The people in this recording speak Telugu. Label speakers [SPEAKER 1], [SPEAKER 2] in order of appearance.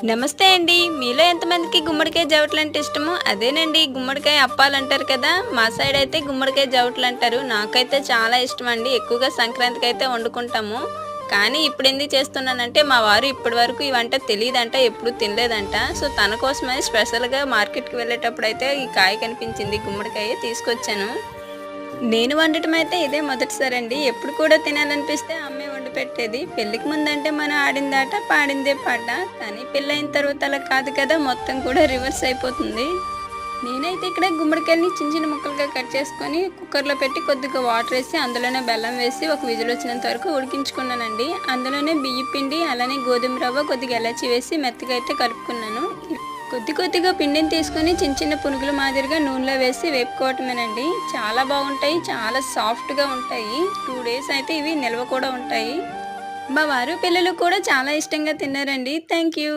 [SPEAKER 1] నమస్తే అండి. మీలో ఎంతమందికి గుమ్మడికాయ జవటలంటే ఇష్టమో? అదేనండి గుమ్మడికాయ అప్పాలంటారు కదా! మా సైడ్ అయితే గుమ్మడికాయ జవటలంటారు. నాకైతే చాలా ఇష్టమండి. ఎక్కువగా సంక్రాంతికైతే వండుకుంటాము. కానీ ఇప్పుడెందుకు చేస్తున్నానంటే, మా వారు ఇప్పటి వరకు ఈ వంట తెలీదంట, ఎప్పుడు తినలేదంట. సో, తన కోసమని స్పెషల్‌గా మార్కెట్‌కి వెళ్ళేటప్పుడైతే ఈ కాయ కనిపించింది గుమ్మడికాయ తీసుకొచ్చాను. నేను వండటం అయితే ఇదే మొదటిసారండి. ఎప్పుడు కూడా తినాలనిపిస్తే అమ్మే వండి పెట్టేది. పెళ్ళికి ముందంటే మనం ఆడిందాట, పాడిందే పాట. కానీ పెళ్ళైన తర్వాత అలా కాదు కదా! మొత్తం కూడా రివర్స్ అయిపోతుంది. నేనైతే ఇక్కడ గుమ్మడికాయలని చిన్న చిన్న ముక్కలుగా కట్ చేసుకొని కుక్కర్‌లో పెట్టి కొద్దిగా వాటరేసి అందులోనే బెల్లం వేసి ఒక విజిల్ వచ్చినంత వరకు ఉడికించుకున్నానండి. అందులోనే బియ్యం పిండి, అలానే గోధుమ రవ్వ, కొద్దిగా ఎలాచీ వేసి మెత్తగా అయితే కలుపుకున్నాను. కొద్ది కొద్దిగా పిండిని తీసుకొని చిన్న చిన్న పునుగుల మాదిరిగా నూనెలో వేసి వేపుకోవటమేనండి. చాలా బాగుంటాయి. చాలా సాఫ్ట్‌గా ఉంటాయి. 2 డేస్ అయితే ఇవి నిల్వ కూడా ఉంటాయి. మా వారు పిల్లలు కూడా చాలా ఇష్టంగా తిన్నారండి. Thank you.